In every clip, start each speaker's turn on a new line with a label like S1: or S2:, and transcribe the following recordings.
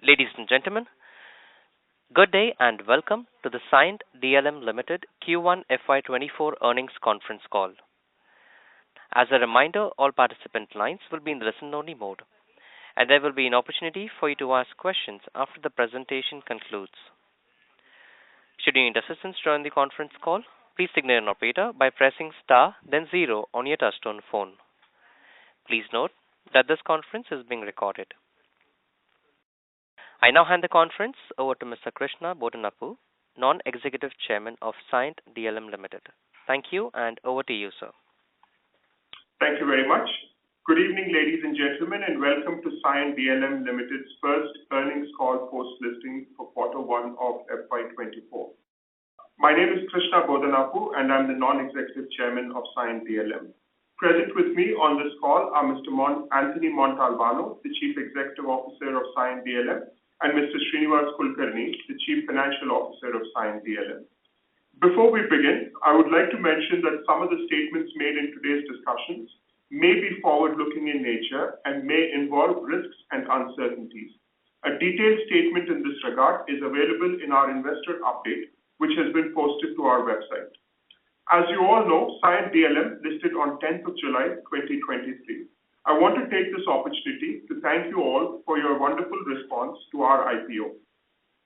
S1: Ladies and gentlemen, good day and welcome to the Cyient DLM Limited Q1 FY24 earnings conference call. As a reminder, all participant lines will be in listen-only mode, and there will be an opportunity for you to ask questions after the presentation concludes. Should you need assistance during the conference call, please signal an operator by pressing star then zero on your touchtone phone. Please note that this conference is being recorded. I now hand the conference over to Mr. Krishna Bodanapu, Non-Executive Chairman of Cyient DLM Limited. Thank you, and over to you, sir.
S2: Thank you very much. Good evening, ladies and gentlemen, and welcome to Cyient DLM Limited's first earnings call post-listing for Q1 of FY24. My name is Krishna Bodanapu, and I'm the Non-Executive Chairman of Cyient DLM. Present with me on this call are Mr. Anthony Montalbano, the Chief Executive Officer of Cyient DLM, and Mr. Srinivas Kulkarni, the Chief Financial Officer of Cyient DLM. Before we begin, I would like to mention that some of the statements made in today's discussions may be forward-looking in nature and may involve risks and uncertainties. A detailed statement in this regard is available in our investor update, which has been posted to our website. As you all know, Cyient DLM listed on 10th of July 2023. I want to take this opportunity to thank you all for your wonderful response to our IPO.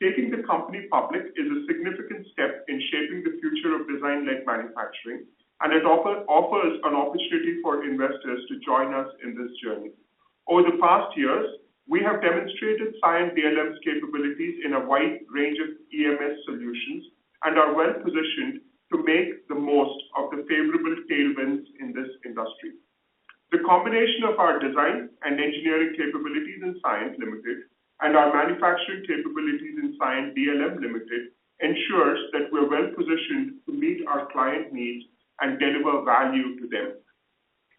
S2: Taking the company public is a significant step in shaping the future of design-led manufacturing, and it offers an opportunity for investors to join us in this journey. Over the past years, we have demonstrated Cyient DLM's capabilities in a wide range of EMS solutions and are well positioned to make the most of the favorable tailwinds in this industry. The combination of our design and engineering capabilities in Cyient Limited and our manufacturing capabilities in Cyient DLM Limited ensures that we're well positioned to meet our client needs and deliver value to them.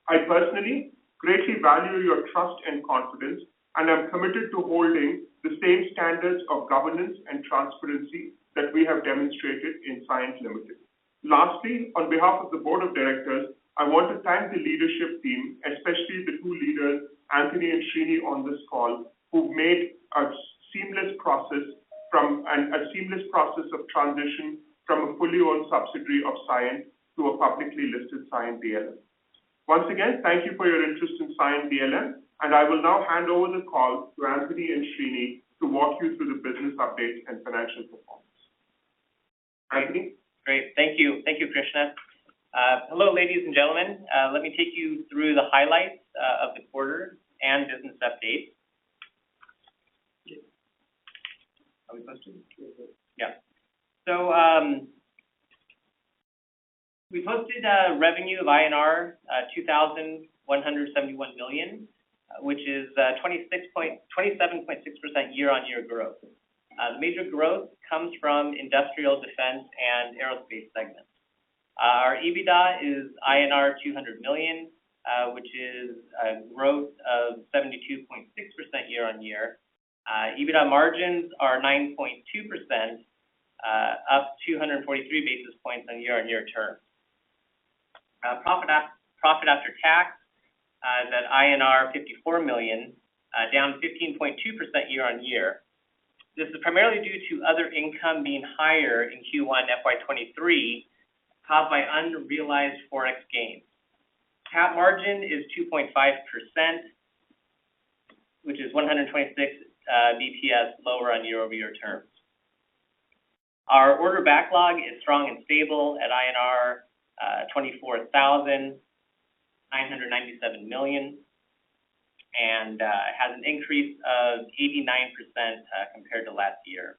S2: I personally greatly value your trust and confidence, and I'm committed to holding the same standards of governance and transparency that we have demonstrated in Cyient Limited. Lastly, on behalf of the Board of Directors, I want to thank the leadership team, especially the two leaders, Anthony and Srini, on this call, who've made a seamless process of transition from a fully owned subsidiary of Cyient to a publicly listed Cyient DLM. Once again, thank you for your interest in Cyient DLM, and I will now hand over the call to Anthony and Srini to walk you through the business update and financial performance. Anthony?
S3: Great. Thank you. Thank you, Krishna. Hello, ladies and gentlemen. Let me take you through the highlights of the quarter and business update. Are we posted? Yeah. So we posted a revenue of INR 2,171 million, which is 27.6% year-on-year growth. The major growth comes from industrial, defense, and aerospace segments. Our EBITDA is INR 200 million, which is a growth of 72.6% year-on-year. EBITDA margins are 9.2%, up 243 basis points on year-on-year terms. Profit after tax is at INR 54 million, down 15.2% year-on-year. This is primarily due to other income being higher in Q1 FY23, caused by unrealized forex gains. Cap margin is 2.5%, which is 126 BPS lower on year-over-year terms. Our order backlog is strong and stable at INR 24,997 million, and has an increase of 89% compared to last year.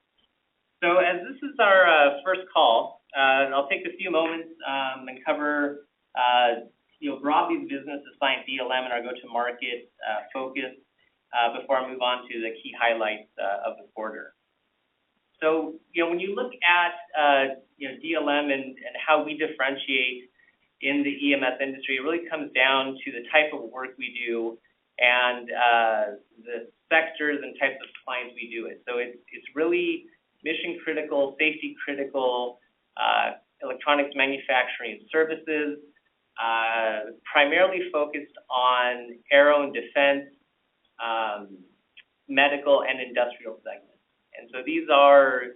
S3: So as this is our first call, I'll take a few moments and cover broadly the business of Cyient DLM and our go-to-market focus before I move on to the key highlights of the quarter. So when you look at DLM and how we differentiate in the EMS industry, it really comes down to the type of work we do and the sectors and types of clients we do it. So it's really mission critical, safety critical, electronics manufacturing services, primarily focused on aero and defense, medical, and industrial segments. And so these are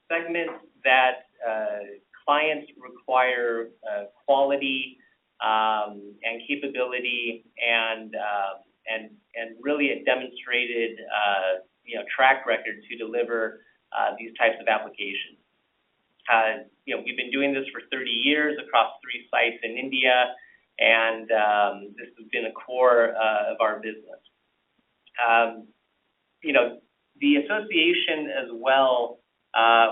S3: segments that clients require quality and capability and really a demonstrated track record to deliver these types of applications. We've been doing this for 30 years across 3 sites in India, and this has been a core of our business. The association as well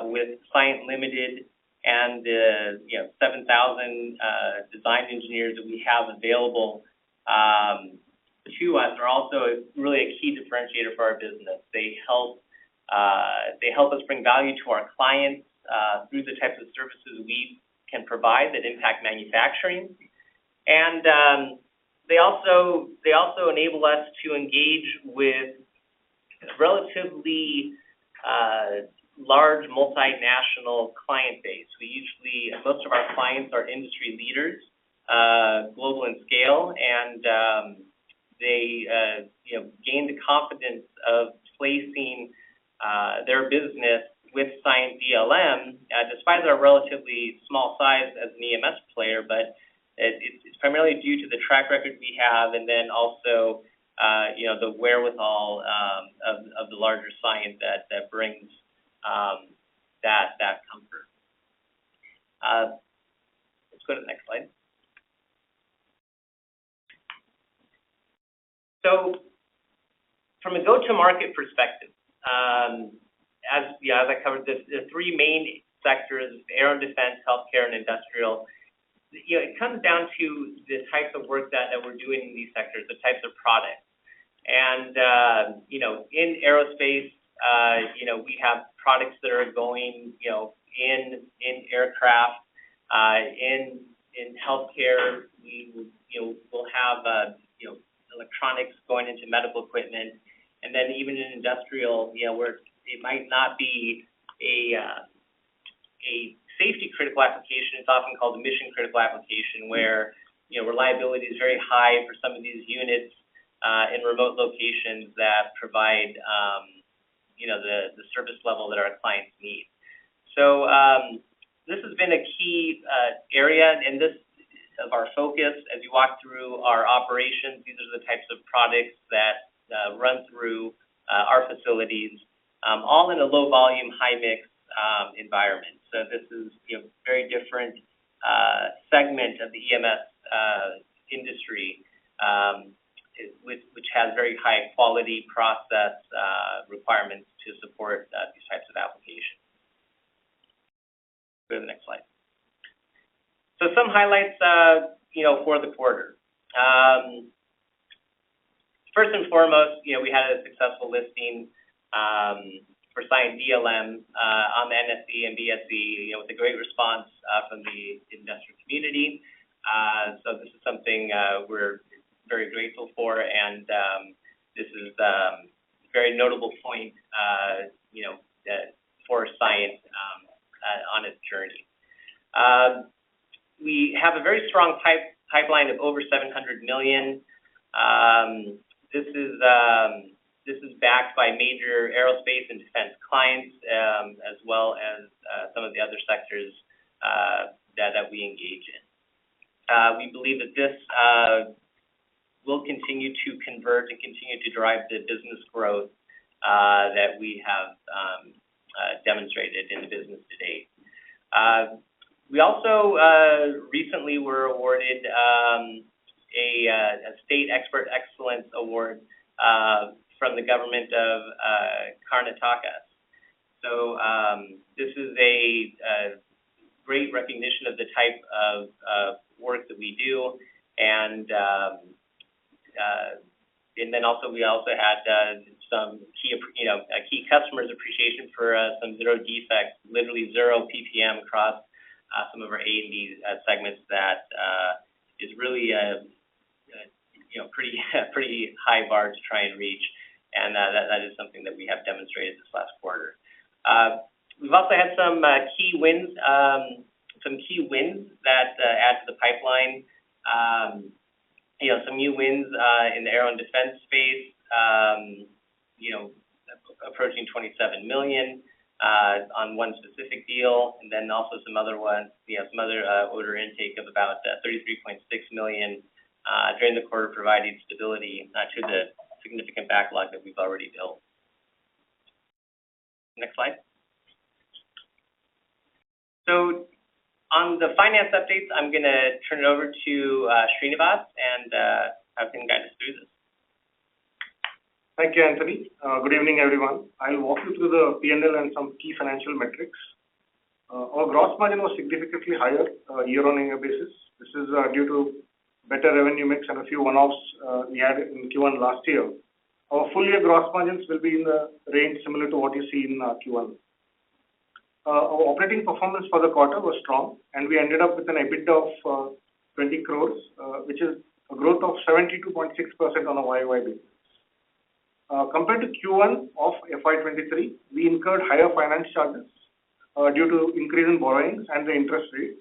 S3: with Cyient Limited and the 7,000 design engineers that we have available to us are also really a key differentiator for our business. They help us bring value to our clients through the types of services we can provide that impact manufacturing, and they also enable us to engage with relatively large multinational client base. Most of our clients are industry leaders, global in scale, and they gain the confidence of placing their business with Cyient DLM, despite our relatively small size as an EMS player, but it's primarily due to the track record we have, and then also the wherewithal of the larger Cyient that brings that comfort. Let's go to the next slide. So, from a go-to-market perspective, as I covered this, the 3 main sectors: air and defense, healthcare, and industrial. It comes down to the types of work that we're doing in these sectors, the types of products. And in aerospace, we have products that are going, in aircraft. In healthcare, we'll have electronics going into medical equipment, and then even in industrial, where it might not be a safety critical application, it's often called a mission critical application, where reliability is very high for some of these units in remote locations that provide the service level that our clients need. So this has been a key area, and this of our focus as you walk through our operations. These are the types of products that run through our facilities, all in a low volume, high mix environment. So this is a very different segment of the EMS industry, which has very high quality process requirements to support these types of applications. Go to the next slide. So some highlights, for the quarter. First and foremost, we had a successful listing for Cyient DLM on the NSE and BSE, with a great response from the industrial community. So this is something we're very grateful for, and this is a very notable point, for Cyient on its journey. We have a very strong pipeline of over $700 million. This is backed by major aerospace and defense clients, as well as some of the other sectors that we engage in. We believe that this will continue to convert and continue to drive the business growth that we have demonstrated in the business to date. We also recently were awarded a State Expert Excellence Award from the government of Karnataka. So this is a great recognition of the type of work that we do, and then also we had some key customers appreciation for some zero defects, literally 0 ppm across some of our A&D segments. That is really a pretty high bar to try and reach, and that is something that we have demonstrated this last quarter. We've also had some key wins that add to the pipeline. Some new wins in the aero and defense space. approaching 27 million on one specific deal, and then also some other ones, some other order intake of about 33.6 million during the quarter, providing stability to the significant backlog that we've already built. Next slide. So on the finance updates, I'm going to turn it over to Srinivas and have him guide us through this.
S4: Thank you, Anthony. Good evening, everyone. I'll walk you through the P&L and some key financial metrics. Our gross margin was significantly higher year-on-year basis. This is due to better revenue mix and a few one-offs we had in Q1 last year. Our full-year gross margins will be in the range similar to what you see in Q1. Our operating performance for the quarter was strong, and we ended up with an EBITDA of 20 crores, which is a growth of 72.6% on a YOY basis. Compared to Q1 of FY23, we incurred higher finance charges due to increase in borrowings and the interest rates.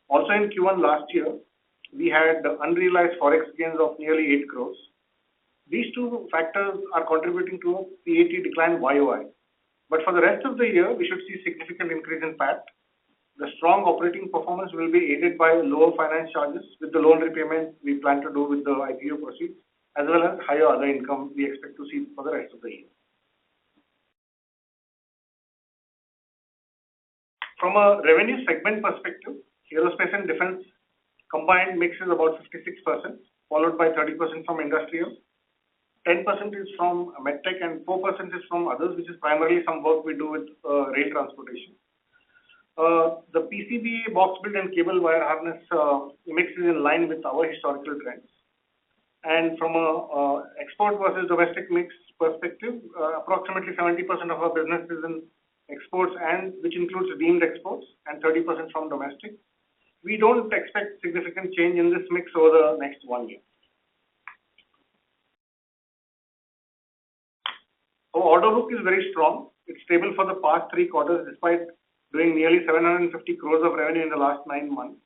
S4: Also in Q1 last year, we had unrealized forex gains of nearly 8 crores. These two factors are contributing to a PAT decline YOY. But for the rest of the year, we should see significant increase in PAT. The strong operating performance will be aided by lower finance charges with the loan repayment we plan to do with the IPO proceeds, as well as higher other income we expect to see for the rest of the year. From a revenue segment perspective, aerospace and defense combined mix is about 56%, followed by 30% from industrial. 10% is from medtech and 4% is from others, which is primarily some work we do with rail transportation. The PCB box build and cable wire harness mix is in line with our historical trends. And from a export versus domestic mix perspective, approximately 70% of our business is in exports, and which includes deemed exports, and 30% from domestic. We don't expect significant change in this mix over the next 1 year. Our order book is very strong. It's stable for the past 3 quarters, despite doing nearly 750 crores of revenue in the last 9 months.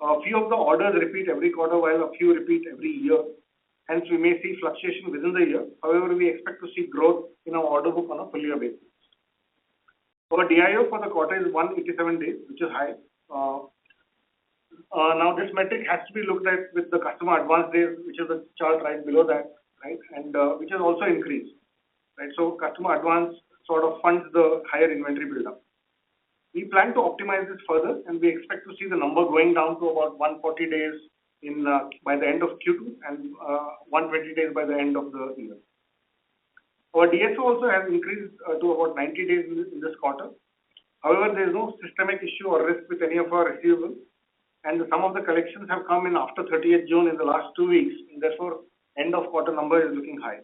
S4: A few of the orders repeat every quarter, while a few repeat every year. Hence, we may see fluctuation within the year. However, we expect to see growth in our order book on a full year basis. Our DIO for the quarter is 187 days, which is high. Now, this metric has to be looked at with the customer advance days, which is the chart right below that, right, and which has also increased. Right? So customer advance sort of funds the higher inventory buildup. We plan to optimize this further, and we expect to see the number going down to about 140 days by the end of Q2 and 120 days by the end of the year. Our DSO also has increased to about 90 days in this quarter. However, there is no systemic issue or risk with any of our receivables, and some of the collections have come in after 30th June in the last 2 weeks, and therefore end of quarter number is looking high.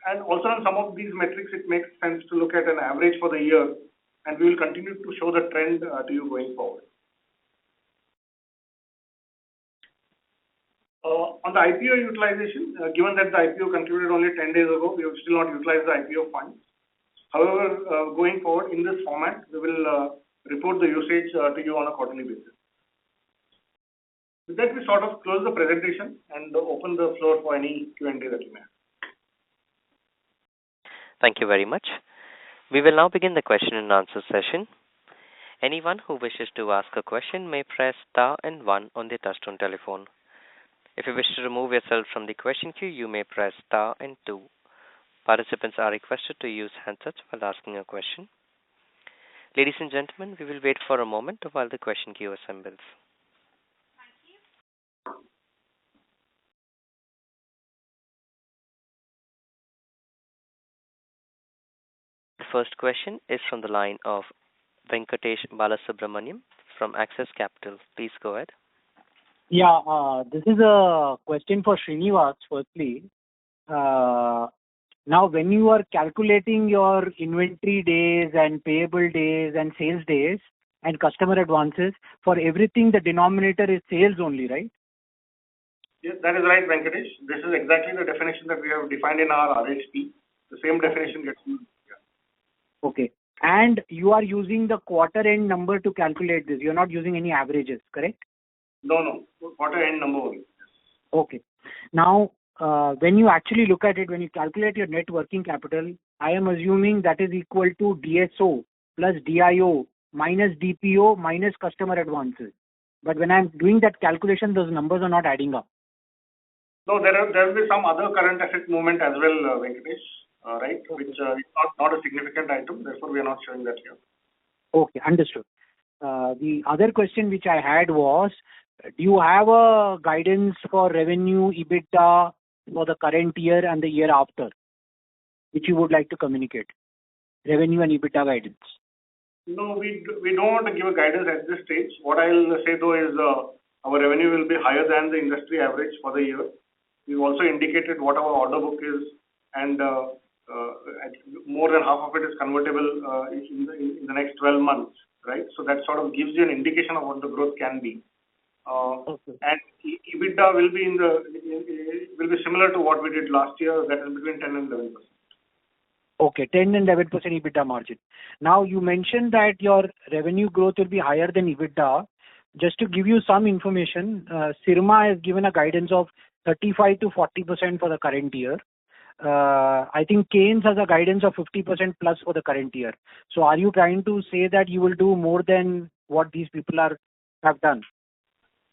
S4: And also on some of these metrics, it makes sense to look at an average for the year, and we will continue to show the trend to you going forward. On the IPO utilization, given that the IPO concluded only 10 days ago, we have still not utilized the IPO funds. However, going forward in this format, we will report the usage to you on a quarterly basis. With that, we sort of close the presentation and open the floor for any Q&A that you may have.
S1: Thank you very much. We will now begin the question and answer session. Anyone who wishes to ask a question may press star and 1 on their touchtone telephone. If you wish to remove yourself from the question queue, you may press star and 2. Participants are requested to use handsets while asking a question. Ladies and gentlemen, we will wait for a moment while the question queue assembles. The first question is from the line of Venkatesh Balasubramaniam from Axis Capital. Please go ahead.
S5: Yeah, this is a question for Srinivas, firstly. Now, when you are calculating your inventory days and payable days and sales days and customer advances, for everything the denominator is sales only, right?
S4: Yes, that is right, Venkatesh. This is exactly the definition that we have defined in our RHP. The same definition gets used here.
S5: Okay. And you are using the quarter end number to calculate this. You're not using any averages, correct?
S4: No. Quarter end number only.
S5: Okay. Now, when you actually look at it, when you calculate your net working capital, I am assuming that is equal to DSO plus DIO minus DPO minus customer advances. But when I'm doing that calculation, those numbers are not adding up.
S4: No, there will be some other current asset movement as well, Venkatesh, right? Which is not a significant item. Therefore, we are not showing that here.
S5: Okay, understood. The other question which I had was, do you have a guidance for revenue, EBITDA for the current year and the year after, which you would like to communicate? Revenue and EBITDA guidance.
S4: No, we don't want to give a guidance at this stage. What I'll say though is our revenue will be higher than the industry average for the year. We've also indicated what our order book is, and more than half of it is convertible in the next 12 months, right? So that sort of gives you an indication of what the growth can be.
S5: Okay.
S4: And EBITDA will be similar to what we did last year. That is between 10 and 11%.
S5: Okay, 10 and 11% EBITDA margin. Now, you mentioned that your revenue growth will be higher than EBITDA. Just to give you some information, Sirma has given a guidance of 35 to 40% for the current year. I think Keynes has a guidance of 50% plus for the current year. So are you trying to say that you will do more than what these people have done?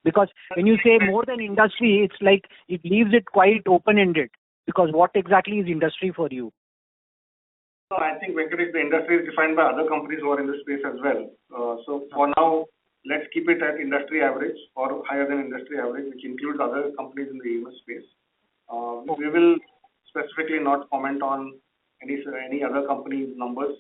S5: Because when you say more than industry, it's like it leaves it quite open-ended. Because what exactly is industry for you?
S4: No, I think, Venkatesh, the industry is defined by other companies who are in this space as well. So for now, let's keep it at industry average or higher than industry average, which includes other companies in the EMS space. We will specifically not comment on any other company numbers,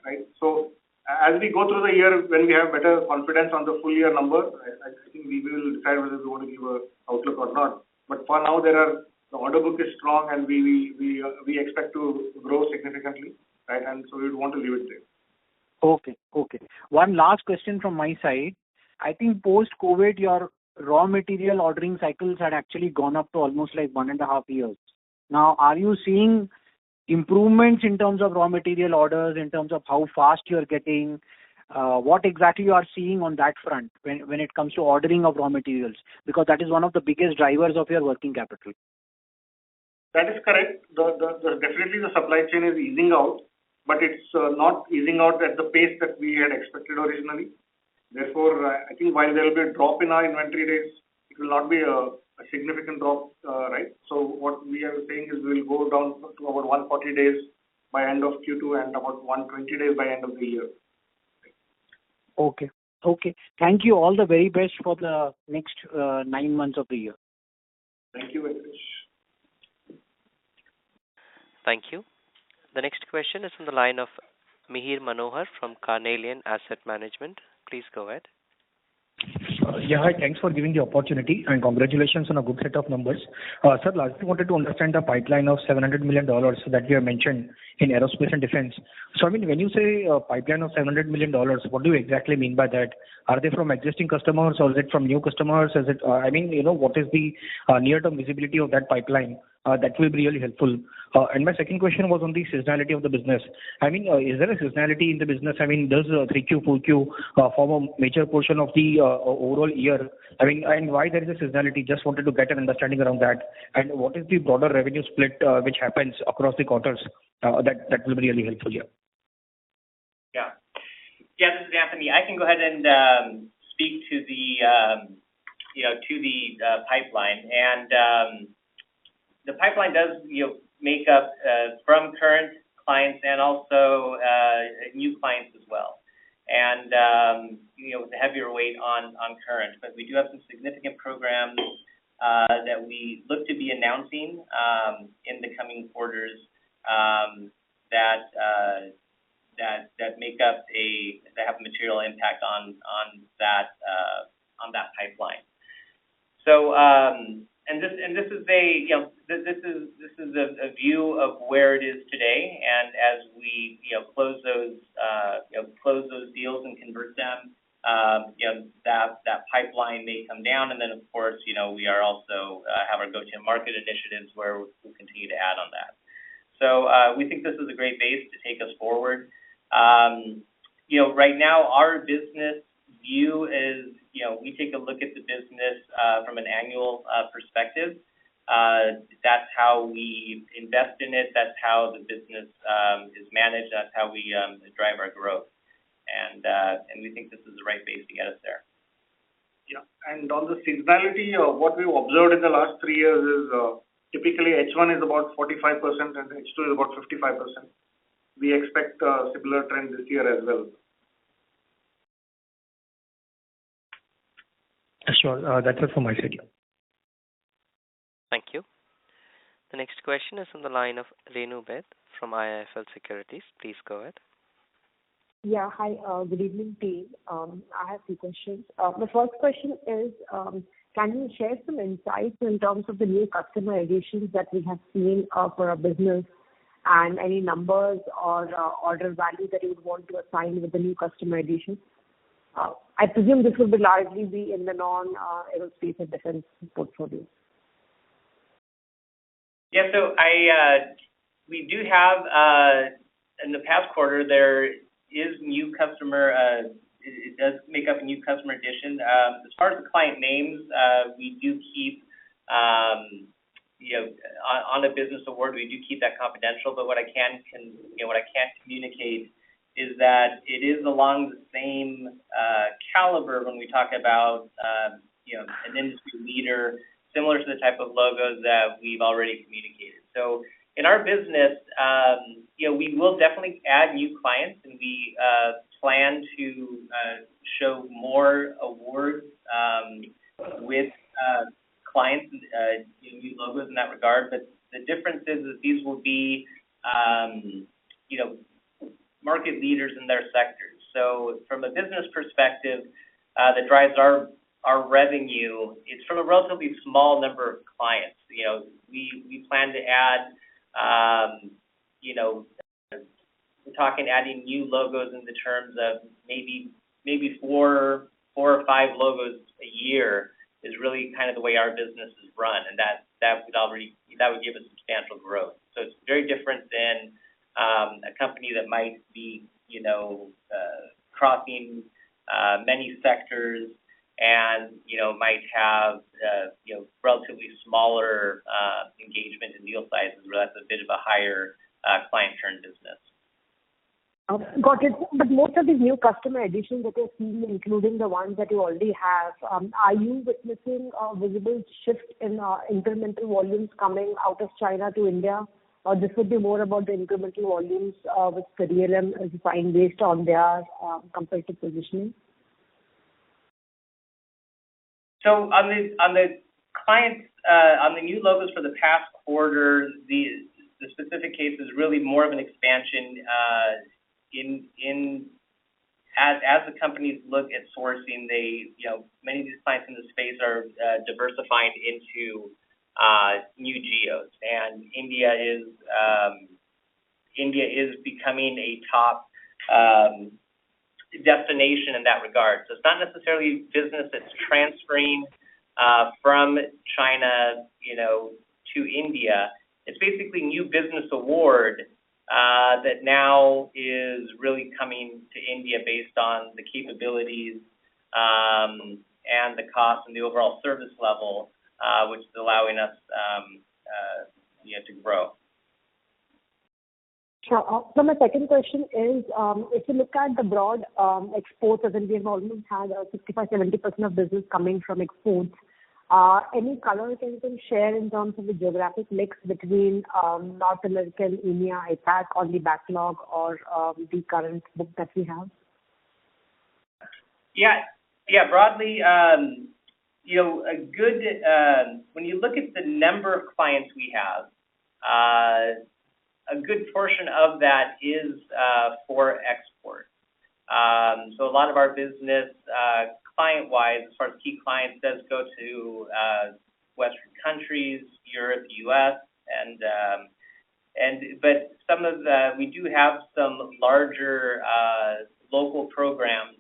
S4: right? So as we go through the year, when we have better confidence on the full year number, I think we will decide whether we want to give a outlook or not. But for now, the order book is strong, and we expect to grow significantly, right? And so we would want to leave it there.
S5: Okay. One last question from my side. I think post-COVID, your raw material ordering cycles had actually gone up to almost like 1.5 years. Now, are you seeing improvements in terms of raw material orders, in terms of how fast you're getting? What exactly you are seeing on that front when it comes to ordering of raw materials? Because that is one of the biggest drivers of your working capital.
S4: That is correct. Definitely the supply chain is easing out, but it's not easing out at the pace that we had expected originally. Therefore, I think while there will be a drop in our inventory days, it will not be a significant drop, right? So what we are saying is we will go down to about 140 days by end of Q2 and about 120 days by end of the year.
S5: Okay. Thank you. All the very best for the next 9 months of the year.
S4: Thank you, Venkatesh.
S1: Thank you. The next question is from the line of Mihir Manohar from Carnelian Asset Management. Please go ahead.
S6: Hi, thanks for giving the opportunity and congratulations on a good set of numbers. Sir, lastly, wanted to understand the pipeline of $700 million that you have mentioned in aerospace and defense. So, I mean, when you say a pipeline of $700 million, what do you exactly mean by that? Are they from existing customers or is it from new customers? Is it, what is the near-term visibility of that pipeline? That will be really helpful. And my second question was on the seasonality of the business. I mean, is there a seasonality in the business? I mean, does 3Q, 4Q form a major portion of the overall year? I mean, and why there is a seasonality? Just wanted to get an understanding around that. And what is the broader revenue split which happens across the quarters? That will be really helpful here.
S3: Yeah, this is Anthony. I can go ahead and speak to the pipeline, and the pipeline does make up from current clients and also new clients as well, and with a heavier weight on current. But we do have some significant programs that we look to be announcing in the coming quarters that make up that have a material impact on that pipeline. So this is a view of where it is today, and as we close those deals and convert them, that pipeline may come down, and then of course we are also have our go-to-market initiatives where we'll continue to add on that. So we think this is a great base to take us forward. Right now our business view is we take a look at the business from an annual perspective. That's how we invest in it. That's how the business is managed. That's how we drive our growth. And we think this is the right base to get us there.
S4: Yeah, and on the seasonality, what we've observed in the last 3 years is typically H1 is about 45% and H2 is about 55%. We expect a similar trend this year as well.
S6: Sure, that's it from my side.
S1: Thank you. The next question is on the line of Renu Baid from IIFL Securities. Please go ahead.
S7: Yeah, hi. Good evening, team. I have 2 questions. The first question is, can you share some insights in terms of the new customer additions that we have seen for our business, and any numbers or order value that you would want to assign with the new customer additions? I presume this will be largely be in the non-aerospace and defense portfolio.
S3: Yeah, so we do have in the past quarter there is new customer. It does make up a new customer addition. As far as the client names, we do keep on a business award, we do keep that confidential. But what I can communicate is that it is along the same caliber when we talk about an industry leader, similar to the type of logos that we've already communicated. So in our business, we will definitely add new clients, and we plan to show more awards with clients, new logos in that regard. But the difference is that these will be, market leaders in their sectors. So from a business perspective, that drives our revenue, it's from a relatively small number of clients. We plan to add, we're talking adding new logos in the terms of maybe 4 or 5 logos a year is really kind of the way our business is run, and that would give us substantial growth. So it's very different than a company that might be crossing many sectors and might have relatively smaller engagement and deal sizes, where that's a bit of a higher client churn business.
S7: Got it. But most of these new customer additions that you're seeing, including the ones that you already have, are you witnessing a visible shift in incremental volumes coming out of China to India? Or this would be more about the incremental volumes which the DLM is defined based on their competitive positioning?
S3: So on the clients, on the new logos for the past quarter, the specific case is really more of an expansion as the companies look at sourcing. Many of these clients in the space are diversifying into new geos, and India is becoming a top destination in that regard. So it's not necessarily business that's transferring from China, to India. It's basically new business award that now is really coming to India based on the capabilities and the cost and the overall service level, which is allowing us to grow.
S7: Sure. So my second question is, if you look at the broad exports, as in we have almost had 65-70% of business coming from exports. Any color you can share in terms of the geographic mix between North American, EMEA, APAC on the backlog or the current book that we have?
S3: Yeah. Broadly, a good when you look at the number of clients we have, a good portion of that is for export. So a lot of our business, client-wise, as far as key clients, does go to Western countries, Europe, U.S., but some of we do have some larger local programs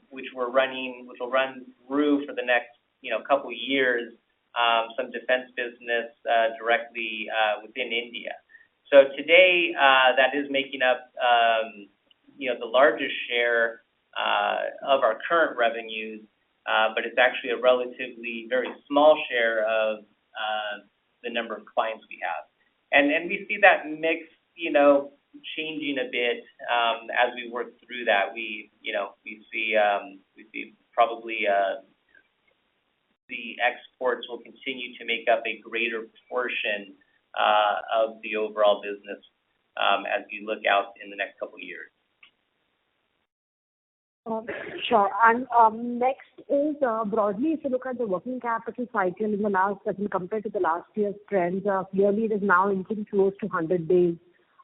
S3: which will run through for the next couple of years. Some defense business directly within India. So today, that is making up the largest share of our current revenues, but it's actually a relatively very small share of the number of clients we have. And we see that mix, changing a bit as we work through that. We see probably the exports will continue to make up a greater portion of the overall business as you look out in the next couple of years.
S7: Sure. And next is broadly, if you look at the working capital cycle in the last, as compared to the last year's trends, clearly it is now inching close to 100 days.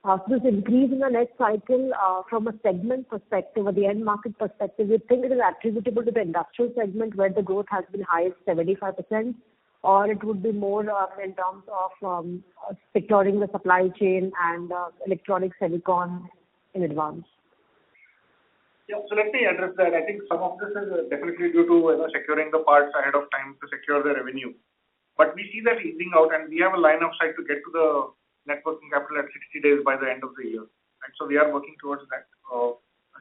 S7: So this increase in the net cycle from a segment perspective or the end market perspective, you think it is attributable to the industrial segment where the growth has been highest, 75%, or it would be more in terms of securing the supply chain and electronic silicon in advance?
S4: Yeah, so let me address that. I think some of this is definitely due to securing the parts ahead of time to secure the revenue. But we see that easing out, and we have a line of sight to get to the net working capital at 60 days by the end of the year. Right? So we are working towards that.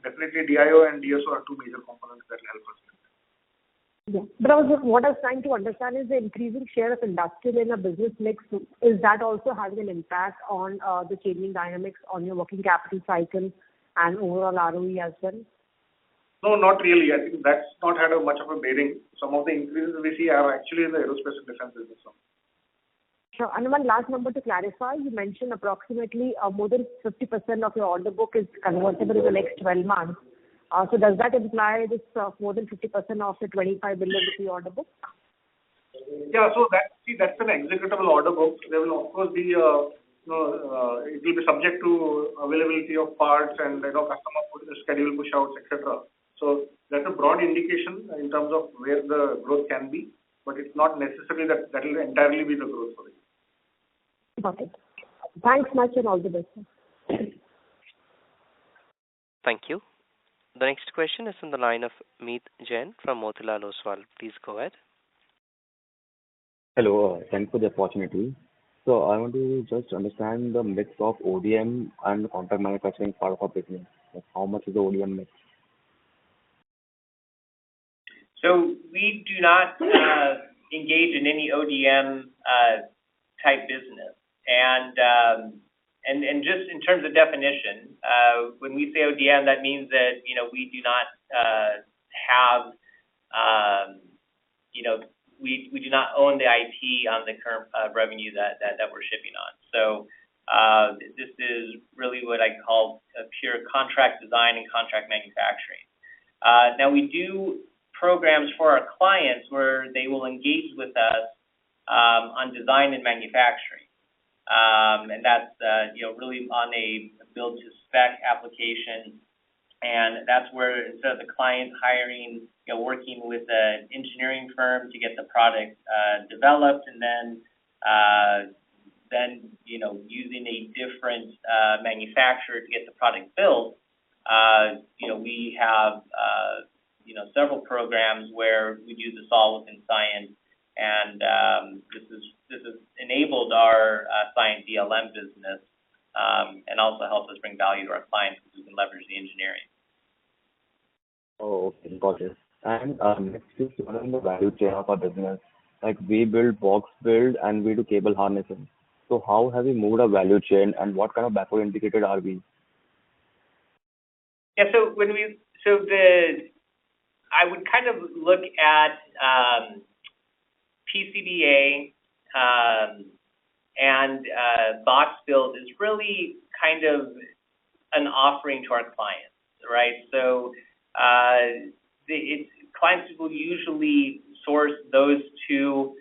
S4: Definitely DIO and DSO are two major components that help us.
S7: Yeah. But what I was trying to understand is the increasing share of industrial in a business mix. Is that also having an impact on the changing dynamics on your working capital cycle and overall ROE as well?
S4: No, not really. I think that's not had much of a bearing. Some of the increases we see are actually in the aerospace and defense business.
S7: Sure. And one last number to clarify, you mentioned approximately more than 50% of your order book is convertible in the next 12 months. So does that imply this more than 50% of the 25 billion rupee order book?
S4: Yeah, so that's an executable order book. There will of course be it will be subject to availability of parts and customer schedule push outs, etc. So that's a broad indication in terms of where the growth can be, but it's not necessarily that will entirely be the growth for it.
S7: Got it. Thanks much and all the best.
S1: Thank you. The next question is from the line of Meet Jain from Motilal Oswal. Please go ahead.
S8: Hello, thanks for the opportunity. So I want to just understand the mix of ODM and contract manufacturing part of our business. Like how much is the ODM mix?
S3: So we do not engage in any ODM type business, and just in terms of definition, when we say ODM, that means that we do not have we do not own the IP on the current revenue that we're shipping on. So this is really what I call a pure contract design and contract manufacturing. Now we do programs for our clients where they will engage with us on design and manufacturing, and that's really on a build to spec application, and that's where instead of the client hiring, working with an engineering firm to get the product developed, and then using a different manufacturer to get the product built, we have several programs where we do this all within Cyient, and this has enabled our Cyient DLM business, and also helps us bring value to our clients because we can leverage the engineering.
S8: Oh, okay, got it. And next is on the value chain of our business. Like we build box build and we do cable harnessing. So how have we moved our value chain and what kind of backward integrated are we?
S3: Yeah, I would kind of look at PCBA and box build is really kind of an offering to our clients, right? So clients will usually source those two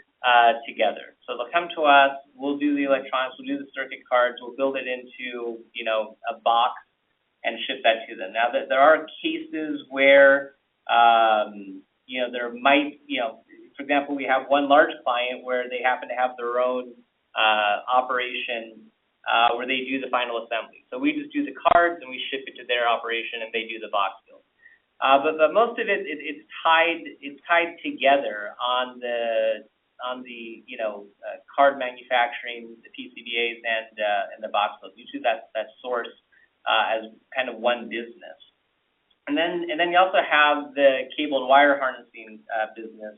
S3: together. So they'll come to us, we'll do the electronics, we'll do the circuit cards, we'll build it into a box and ship that to them. Now there are cases where there might for example, we have one large client where they happen to have their own operation where they do the final assembly. So we just do the cards and we ship it to their operation and they do the box build. But most of it's tied together on the card manufacturing, the PCBAs and the box build. Usually that's sourced as kind of one business. And then you also have the cable and wire harnessing business,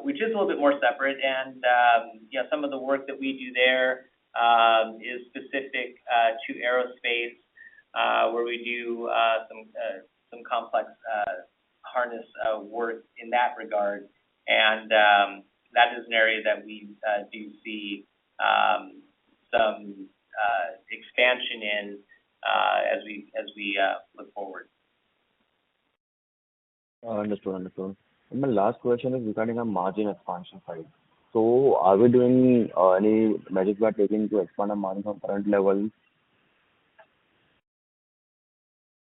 S3: which is a little bit more separate. And some of the work that we do there is specific to aerospace, where we do some complex harness work in that regard. And that is an area that we do see some expansion in as we look forward.
S8: Understood. And my last question is regarding our margin expansion side. So are we doing any measures we are taking to expand our margin from current levels?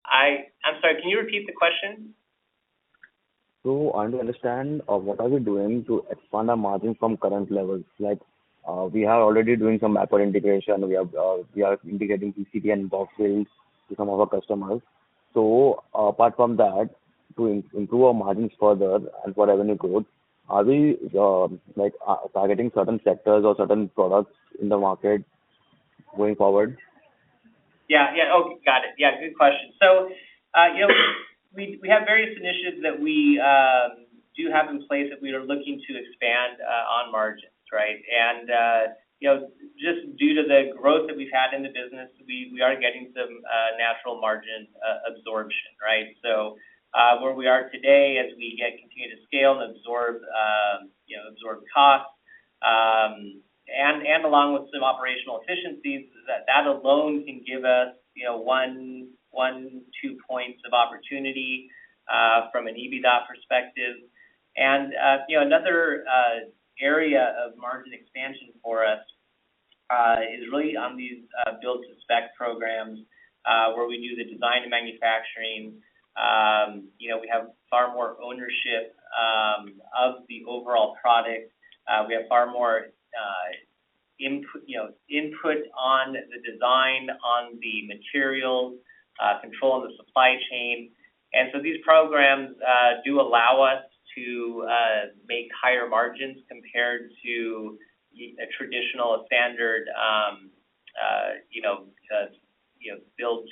S3: I'm sorry, can you repeat the question?
S8: So I want to understand what are we doing to expand our margin from current levels? Like we are already doing some backward integration. We are integrating PCB and box builds to some of our customers. So apart from that, to improve our margins further and for revenue growth, are we targeting certain sectors or certain products in the market going forward?
S3: Yeah. Okay, got it. Yeah, good question. So, we have various initiatives that we do have in place that we are looking to expand on margins, right? And just due to the growth that we've had in the business, we are getting some natural margin absorption, right? So, where we are today, as we continue to scale and absorb costs, and along with some operational efficiencies, that alone can give us 1-2 points of opportunity from an EBITDA perspective. And another area of margin expansion for us is really on these build to spec programs where we do the design and manufacturing. We have far more ownership of the overall product. We have far more input on the design, on the materials, control of the supply chain. And so these programs do allow us to make higher margins compared to a traditional standard, build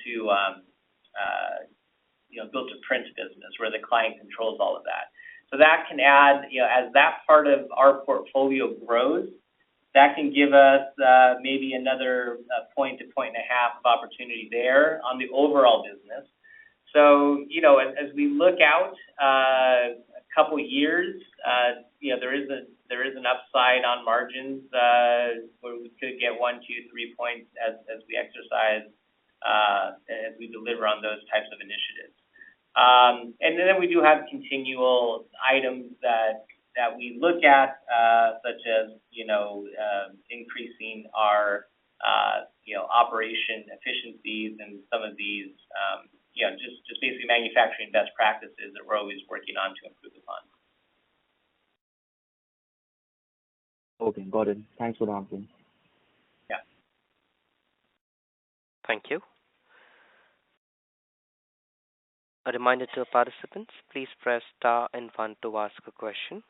S3: to print business where the client controls all of that. So that can add, as that part of our portfolio grows, that can give us maybe another point to point and a half of opportunity there on the overall business. So, as we look out a couple years, there is an upside on margins where we could get 1, 2, 3 points as we exercise, as we deliver on those types of initiatives. And then we do have continual items that we look at, such as, increasing our, operation efficiencies and some of these, just basically manufacturing best practices that we're always working on to improve upon.
S8: Okay, got it. Thanks for the answer.
S3: Yeah.
S1: Thank you. A reminder to participants, please press star and 1 to ask a question.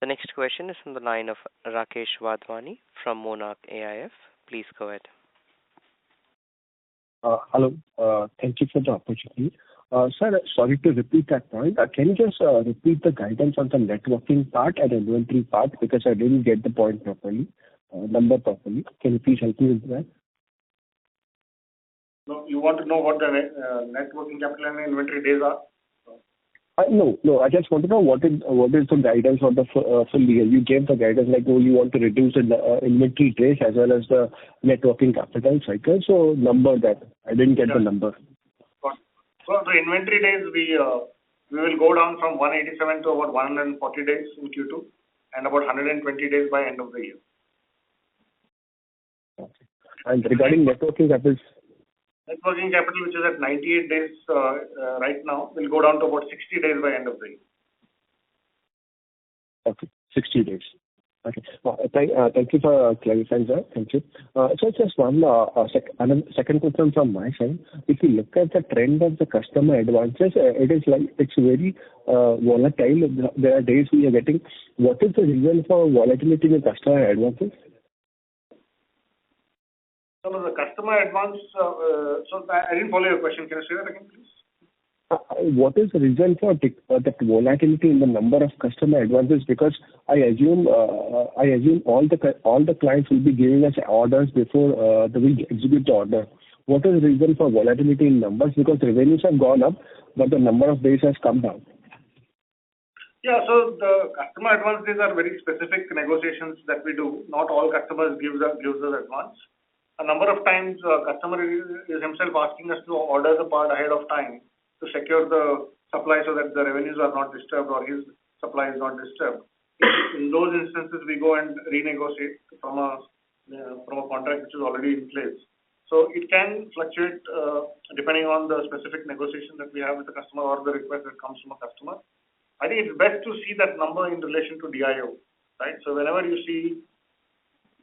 S1: The next question is from the line of Rakesh Wadhwani from Monarch AIF. Please go ahead.
S9: Hello. Thank you for the opportunity. Sir, sorry to repeat that point. Can you just repeat the guidance on the networking part and inventory part, because I didn't get the point properly, number properly. Can you please help me with that?
S4: No, you want to know what the net working capital and inventory days are?
S9: No. I just want to know what is the guidance for the full year. You gave the guidance like, you want to reduce the inventory days as well as the net working capital cycle. So number that. I didn't get the number.
S4: So the inventory days, we will go down from 187 to about 140 days in Q2 and about 120 days by end of the year.
S9: Okay. And regarding net working capital?
S4: Net working capital, which is at 98 days right now, will go down to about 60 days by end of the year.
S9: Okay, 60 days. Okay. Thank you for clarifying that. Thank you. So just one second question from my side. If you look at the trend of the customer advances, it's very volatile. There are days we are getting. What is the reason for volatility in the customer advances?
S4: So the customer advance, so I didn't follow your question. Can you say that again, please?
S9: What is the reason for that volatility in the number of customer advances? Because I assume all the clients will be giving us orders before we execute the order. What is the reason for volatility in numbers? Because revenues have gone up, but the number of days has come down.
S4: Yeah, so the customer advances are very specific negotiations that we do. Not all customers gives us advance. A number of times, customer is himself asking us to order the part ahead of time to secure the supply so that the revenues are not disturbed or his supply is not disturbed. In those instances, we go and renegotiate from a contract which is already in place. So it can fluctuate depending on the specific negotiation that we have with the customer or the request that comes from a customer. I think it's best to see that number in relation to DIO, right? So whenever you see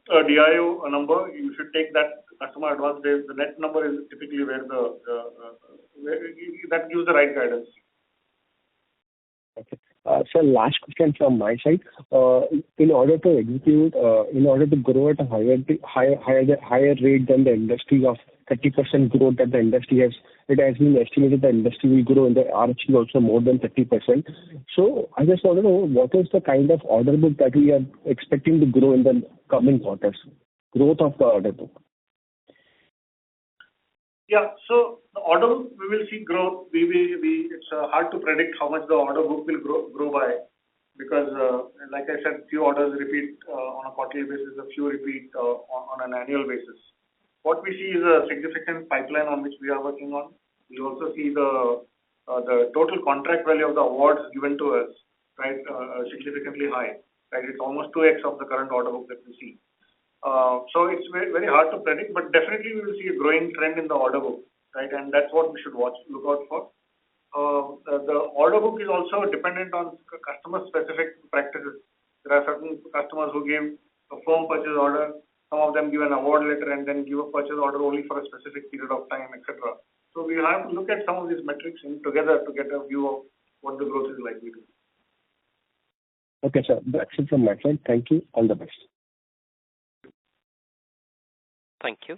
S4: a DIO number, you should take that customer advance days. The net number is typically where that gives the right guidance.
S9: Okay. So last question from my side. In order to execute, in order to grow at a higher rate than the industry of 30% growth that the industry has, it has been estimated the industry will grow in the RHP also more than 30%. So I just want to know what is the kind of order book that we are expecting to grow in the coming quarters, growth of the order book.
S4: Yeah, so the order book, we will see growth. It's hard to predict how much the order book will grow by because, like I said, few orders repeat on a quarterly basis, a few repeat on an annual basis. What we see is a significant pipeline on which we are working on. We also see the total contract value of the awards given to us, right, significantly high. Right, it's almost 2x of the current order book that we see. So it's very hard to predict, but definitely we will see a growing trend in the order book, right? And that's what we should look out for. The order book is also dependent on customer-specific practices. There are certain customers who give a firm purchase order. Some of them give an award letter and then give a purchase order only for a specific period of time, etc. So we have to look at some of these metrics together to get a view of what the growth is likely to be.
S9: Okay, sir. That's it from my side. Thank you. All the best.
S1: Thank you.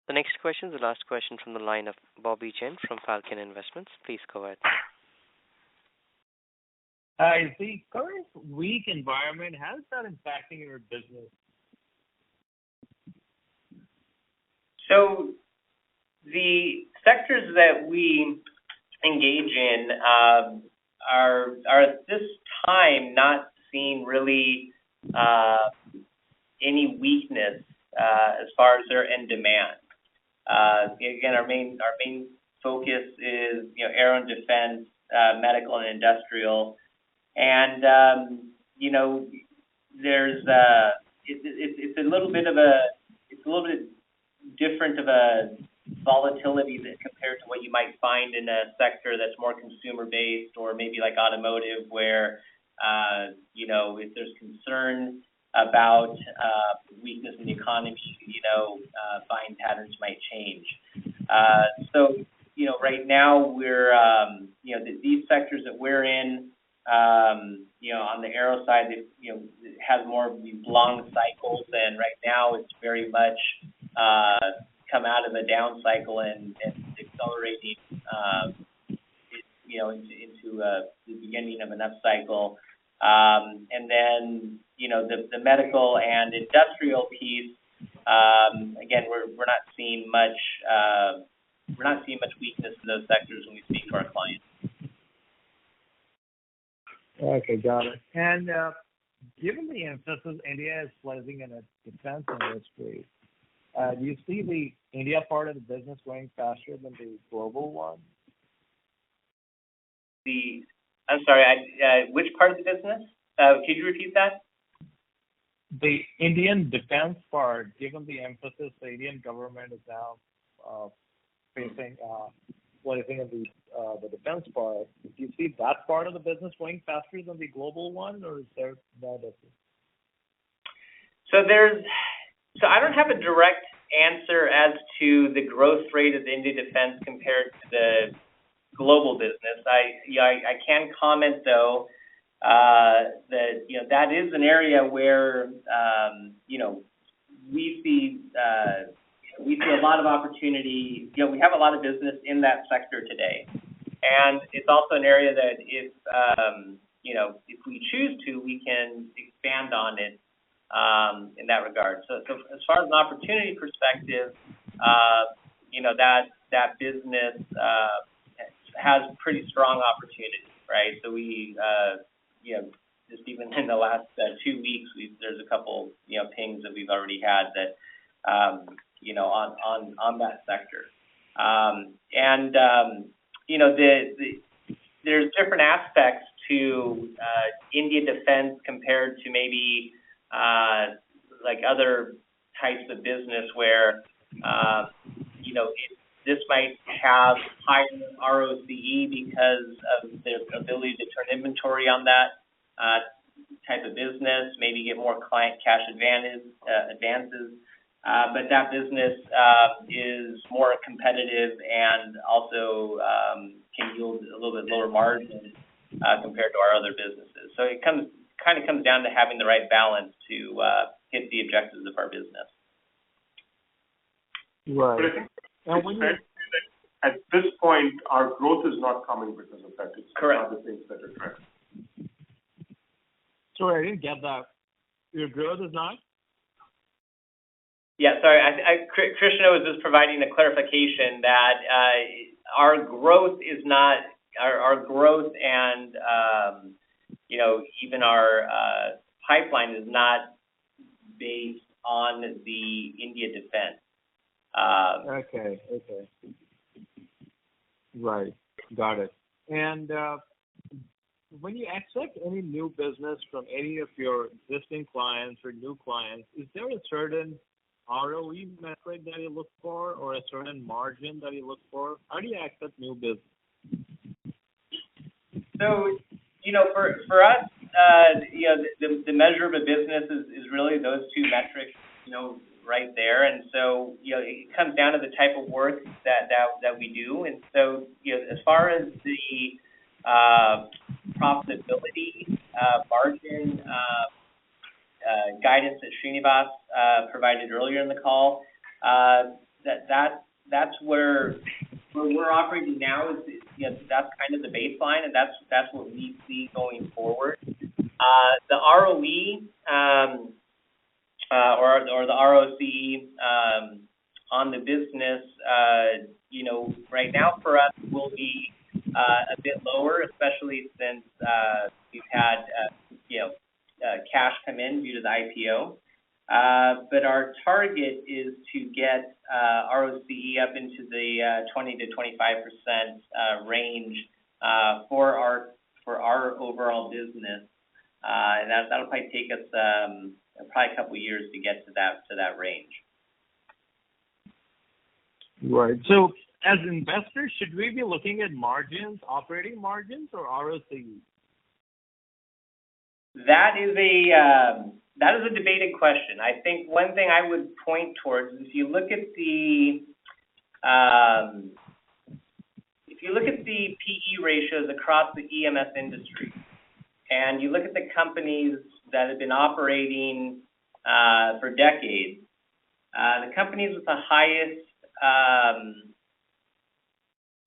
S1: The next question is the last question from the line of Bobby Chen from Falcon Investments. Please go ahead.
S10: Is the current weak environment, how is that impacting your business?
S3: So the sectors that we engage in are at this time not seeing really any weakness as far as their end demand. Again, our main focus is aero and defense, medical and industrial, and there's it's a little bit different of a volatility that compared to what you might find in a sector that's more consumer based or maybe like automotive, where if there's concern about weakness in the economy, buying patterns might change. So right now we're these sectors that we're in, on the aero side, it has more of these long cycles, and right now it's very much come out of a down cycle and accelerating into the beginning of an up cycle. And then the medical and industrial piece, again, we're not seeing much weakness in those sectors when we speak to our clients.
S10: Okay, got it. And given the emphasis India is placing in its defense industry, do you see the India part of the business going faster than the global one?
S3: I'm sorry, which part of the business? Could you repeat that?
S10: The Indian defense part, given the emphasis the Indian government is now placing in the defense part, do you see that part of the business going faster than the global one, or is there no difference?
S3: So I don't have a direct answer as to the growth rate of the India defense compared to the global business. I can comment though that that is an area where we see we see a lot of opportunity. We have a lot of business in that sector today, and it's also an area that if we choose to, we can expand on it in that regard. So as far as an opportunity perspective, that business has pretty strong opportunities, right? So we, just even in the last 2 weeks, there's a couple, pings that we've already had that, on that sector. There's different aspects to India defense compared to maybe like other types of business where, this might have higher ROCE because of the ability to turn inventory on that type of business, maybe get more client cash advances. But that business is more competitive and also can yield a little bit lower margins compared to our other businesses. So it comes down to having the right balance to hit the objectives of our business.
S2: Right. But I think at this point, our growth is not coming because of that. It's
S3: correct.
S2: Other things that are driving.
S10: Sorry, I didn't get that. Your growth is not?
S3: Yeah, sorry. Krishna was just providing a clarification that our growth is not our growth and even our pipeline is not based on the India defense.
S10: Okay. Right. Got it. And when you accept any new business from any of your existing clients or new clients, is there a certain ROE metric that you look for or a certain margin that you look for? How do you accept new business?
S3: So, for us, the measure of a business is really those two metrics, right there. And so, it comes down to the type of work that we do. And so, as far as the profitability, margin, guidance that Srinivas provided earlier in the call, that's where we're operating now. That's kind of the baseline, and that's what we see going forward. The ROE or the ROCE on the business, right now for us will be a bit lower, especially since we've had cash come in due to the IPO. But our target is to get ROCE up into the 20 to 25% range for our overall business, and that'll probably take us probably a couple of years to get to that range.
S10: Right. So, as investors, should we be looking at margins, operating margins, or ROCE?
S3: That is a debated question. I think one thing I would point towards is if you look at the PE ratios across the EMS industry, and you look at the companies that have been operating for decades, the companies with the highest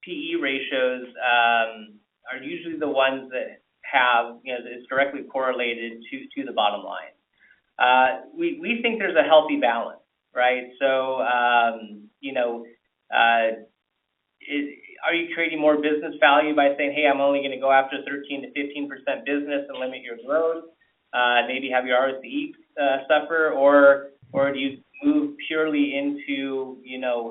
S3: PE ratios are usually the ones that have, it's directly correlated to the bottom line. We think there's a healthy balance, right? So, are you creating more business value by saying, hey, I'm only going to go after 13 to 15% business and limit your growth, maybe have your ROCE suffer, or do you move purely into,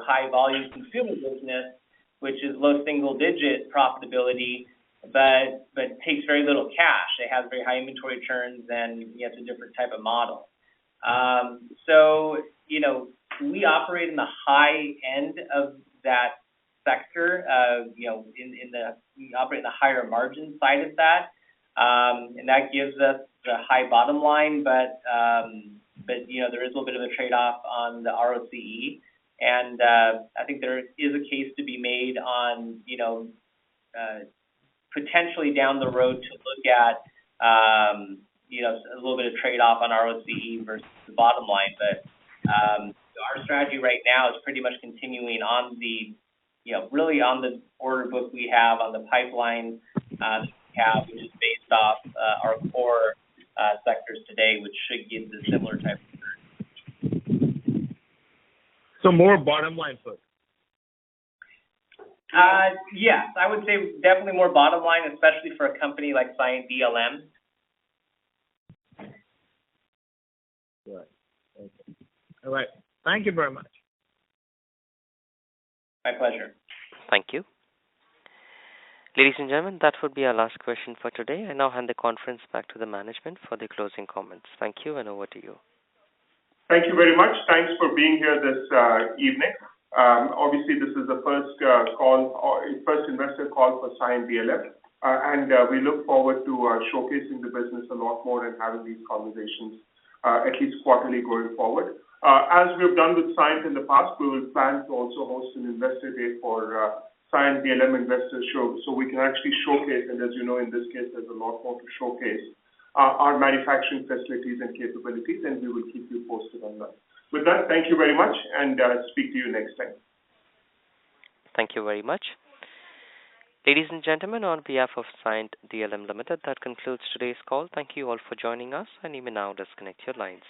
S3: high volume consumer business, which is low single digit profitability, but takes very little cash. It has very high inventory turns, and it's a different type of model. So, we operate in the high end of that sector. We operate in the higher margin side of that, and that gives us the high bottom line. But there is a little bit of a trade-off on the ROCE, and I think there is a case to be made on potentially down the road to look at a little bit of trade-off on ROCE versus the bottom line. But our strategy right now is pretty much continuing on the, really on the order book we have, on the pipeline that we have, which is based off our core sectors today, which should give the similar type of return.
S10: So more bottom line focus.
S3: Yes, I would say definitely more bottom line, especially for a company like Cyient DLM.
S10: Right. Okay. All right. Thank you very much.
S3: My pleasure.
S1: Thank you. Ladies and gentlemen, that would be our last question for today. I now hand the conference back to the management for the closing comments. Thank you, and over to you.
S2: Thank you very much. Thanks for being here this evening. Obviously, this is the first investor call for Cyient DLM, and we look forward to showcasing the business a lot more and having these conversations at least quarterly going forward. As we've done with Cyient in the past, we will plan to also host an investor day for Cyient DLM Investor Show, so we can actually showcase, and as you know, in this case, there's a lot more to showcase, our manufacturing facilities and capabilities, and we will keep you posted on that. With that, thank you very much, and speak to you next time.
S1: Thank you very much. Ladies and gentlemen, on behalf of Cyient DLM Limited, that concludes today's call. Thank you all for joining us, and you may now disconnect your lines.